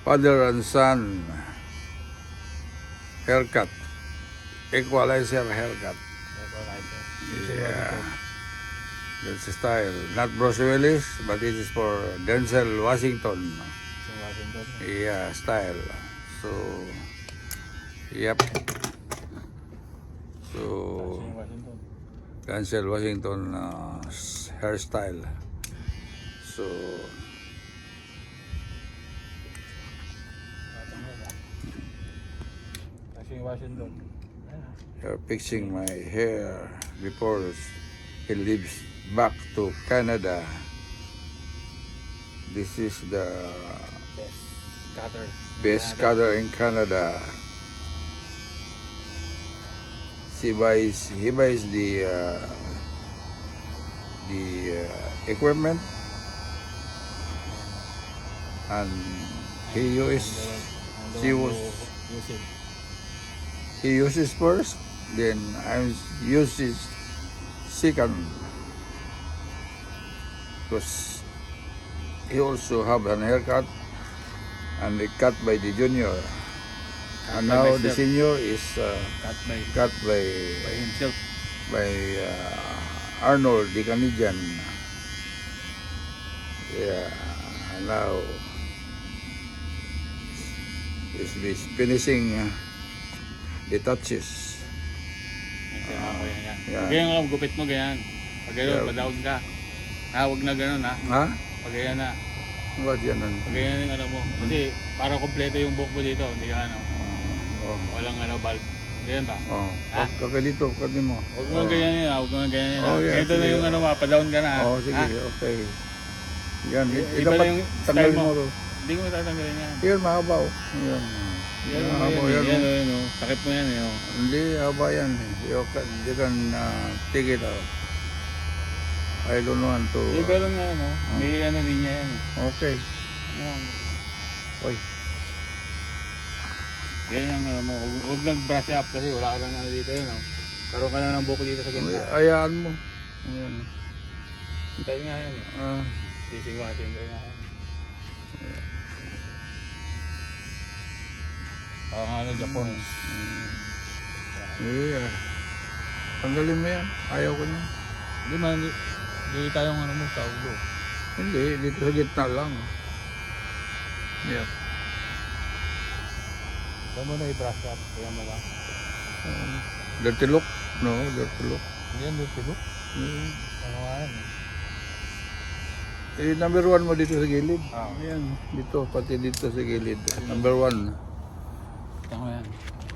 Father and son haircut. Equalizer haircut. Yeah. That's the style. Not Bruce Willis, but it is for Denzel Washington. Yeah, style. So, yep. So, Denzel Washington hairstyle. So, Washington. you're fixing my hair before he leaves back to Canada. This is the best cutter in Canada. He buys the equipment, and he uses first, then I use his second, because he also have an haircut and they cut by the junior, and now the senior is cut by himself. by Arnold, the Canadian. Yeah, and now he's finishing the touches. Yeah. Ganyan lang, gupit mo ganyan. Pag gano'n, Yeah. padaon ka. Huwag na gano'n ha. Ha? Pag ganyan na. What yan? Pag ganyan yung ano mo. Kasi para kompleto yung buhok mo dito. Hindi ka ano. Oh, Walang ano, bulb. Ganyan ba? oh. Ha? Kakalito, kati mo. Huwag mo ganyan yun ha. Huwag mo ganyan yun ha. Oh, yeah, Ito na sige. yung ano, padaon ka na ha. Oh, sige, Ha? okay. Yan, Iba dapat na yung tanggalin style mo. mo. Hindi ko tatanggalin yan. Yan, mahaba. Yan. Yan, Mahaba, yan, yan. yan, yan. Sakit mo yan eh. Hindi, haba yan. You can take it out. I don't want to. Hindi, pero nga ano, may ano din niya yan. Okay. Yan. Oy. Ganyan ang ano mo. Huwag nag-brush up kasi wala ka lang ano dito yun. Karoon ka na ng buko dito sa ganda. Ayaan mo. Ayan. Tayo nga yan. Sisingwatin tayo nga yan. Parang ano, Japon. Yeah. Tanggalin mo yan. Ayaw ko na. Hindi man, hindi tayong ano mo, sa ulo. Hindi, dito sa gitna lang. Yeah. Saan mo na i-brush up? Kaya mo lang. Dirty look? No, dirty look. Hindi yan, dito look. Ano nga yan eh. Number 1 mo dito sa gilid. Ah. Ayan, dito, pati dito sa gilid. Number 1. Ito ko yan.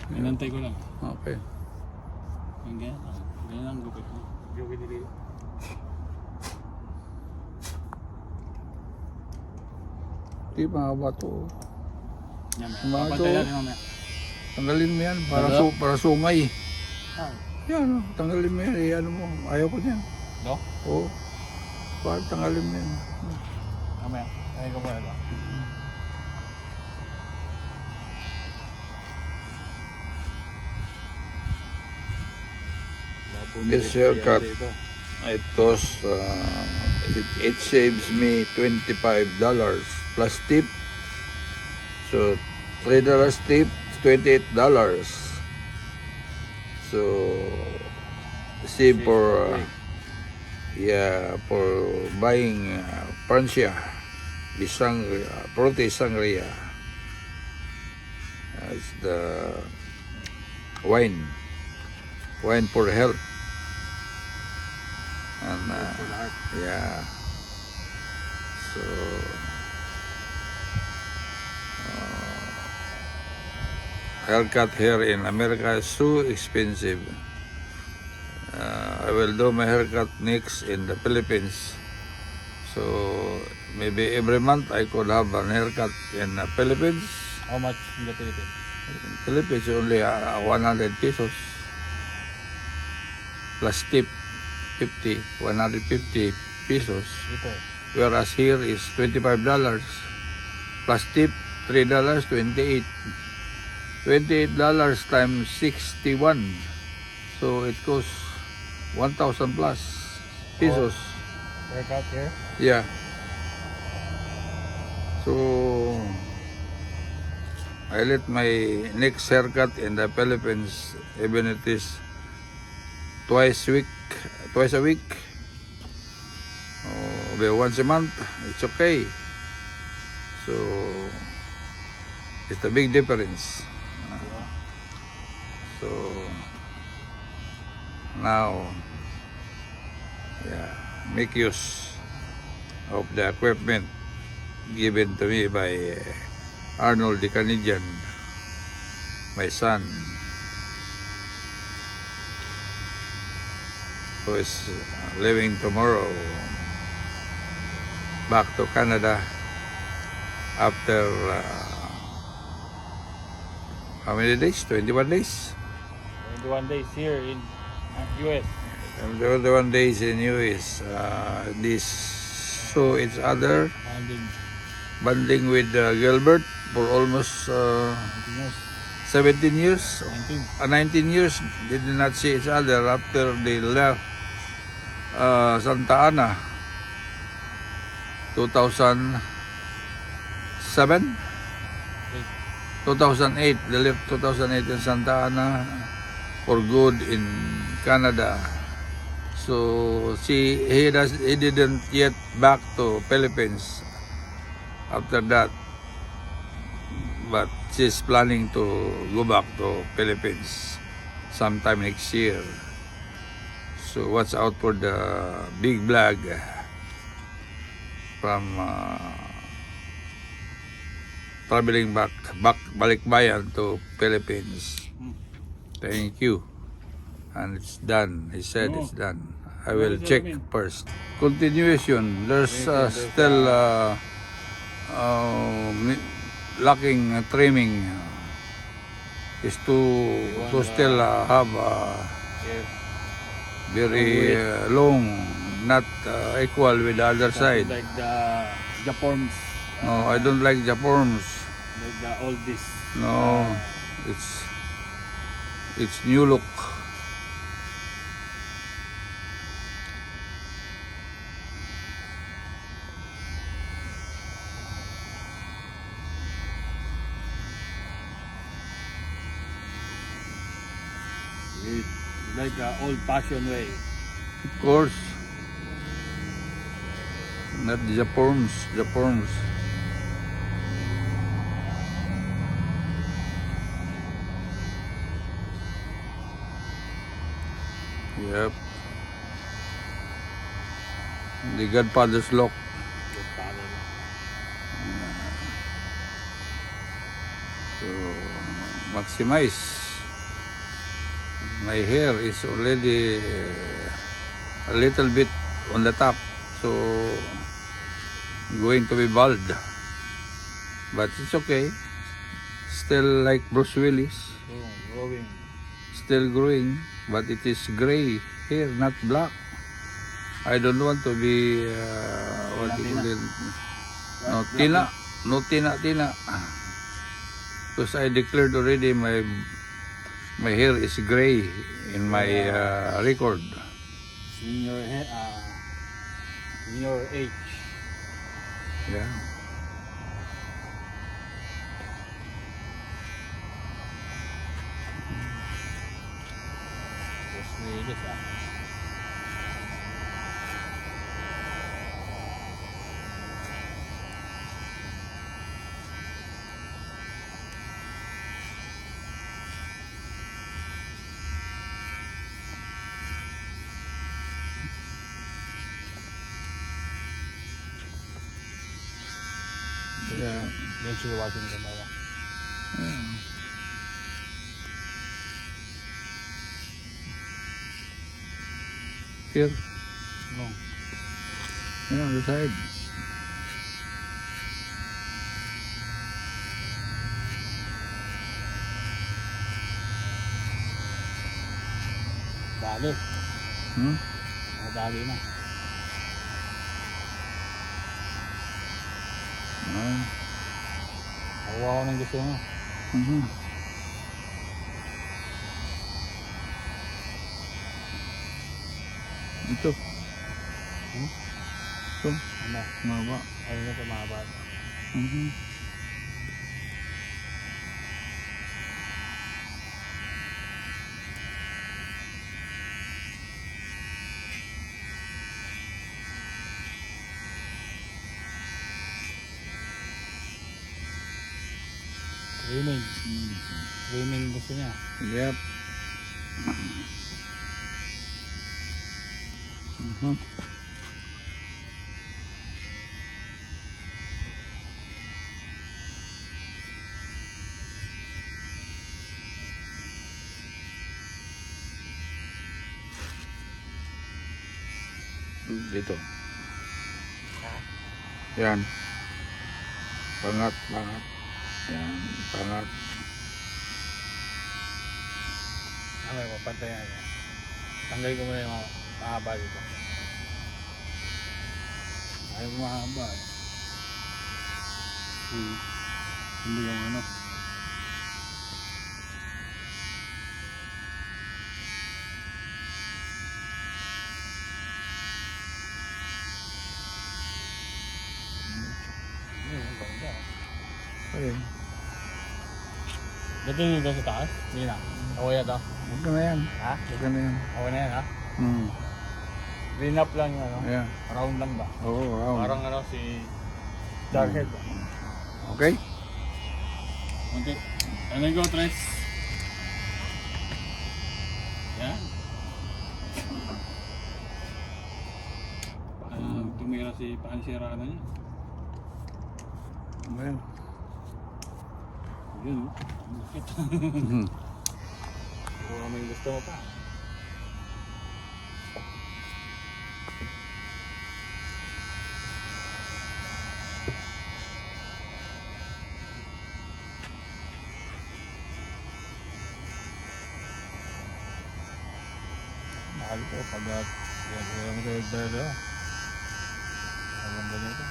Minantay ko lang. Okay. Yung ganyan lang. Ganyan lang gupit mo. Hindi ko pinili. Di mahaba to. Yan. Mga Papantay to. natin mamaya. Tanggalin mo yan para, Ano? para sungay. Ah. Yan, tanggalin mo yan. Ano mo, ayaw ko yan. Do? Oo. Para tanggalin mo yan. Mamaya. Kaya ko muna do. This haircut, it costs, it saves me $25 plus tip. So, $3 tip, $28. So, save for, for buying Francia, the sangria, Prote Sangria. It's the wine for health. And yeah, so haircut here in America is so expensive. I will do my haircut next in the Philippines. So maybe every month I could have an haircut in the Philippines. How much in the Philippines? In Philippines only 100 pesos plus tip 150 pesos. Dito. Whereas here is $25 plus tip $3, 28. $28 times 61. So it costs 1,000 plus pesos. Haircut here? Yeah. So I let my next haircut in the Philippines, even it is twice a week, or once a month. It's okay. So it's a big difference. So now, yeah, make use of the equipment given to me by Arnold the Canadian, my son, who is leaving tomorrow back to Canada after how many days? 21 days? 21 days here in US. And the other 1 days in US. This saw each other, bonding with Gilbert for almost 17 years, 19 years. They did not see each other after they left Santa Ana, 2007, 2008. They left 2008 in Santa Ana for good in Canada. So he didn't yet back to Philippines after that, but she's planning to go back to Philippines sometime next year. So watch out for the big vlog from traveling balikbayan to Philippines. Thank you. And it's done. He said it's done. I will check first. Continuation. There's still lacking trimming. Is to still have very long, not equal with the other side. Like the Japorms. No, I don't like Japorms. Like the oldest. No, it's new look. Like the old-fashioned way. Of course. Not Japorms. Yep. The Godfather's look. So, maximize. My hair is already a little bit on the top, so going to be bald. But it's okay. Still like Bruce Willis. Growing. Still growing, but it is gray hair, not black. I don't want to be what do you call it? No tina, no tina. Because I declared already my hair is gray in my record. In your age. Yeah. Just really Yeah. Don't you watching the camera? Here. No. Yeah, on the side. Dali. Hmm? Dali na. Nakuha ko ng gusto mo. Mm-hmm. Ito. Ito. Ano? Maba. Ayun na ito, mahaba. Mm-hmm. Rimming. Rimming gusto niya. Yep. Mhm. Dito. Yan. Pangat, pangat. Yan, pangat. Okay, mapantay na yan. Tanggalin ko muna yung mahaba dito. Ayaw mahaba eh. Hindi yung ano. Ganda. Ayun. Dito yung doon sa taas? Hindi na. Okay na to? Huwag ka na yan. Ha? Huwag ka na yan. Okay na yan ha? Hmm. Clean up lang yung ano? Ayan. Round lang ba? Oo, round. Parang ano si Jarhead ba? Okay? Okay. Ano go, Tres? Yan. Tumira si Pansirana niya. Ayan. Yun, oh. Ang bakit? Mhm. Kung may gusto mo pa. Mahal ko pag yan yung dito. Ang ganda nito.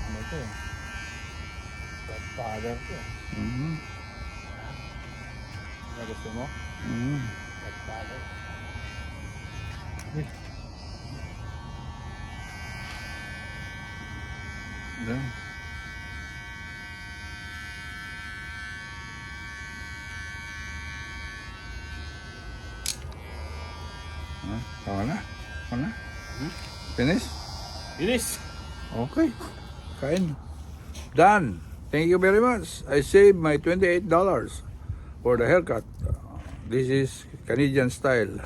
Ano ito? Godfather ko. Mhm. Ano gusto mo? Mhm. Godfather. Ayan. Ah, tama na? Tama na? Finish? Finish! Okay. Kain. Done. Thank you very much. I saved my $28 for the haircut. This is Canadian style.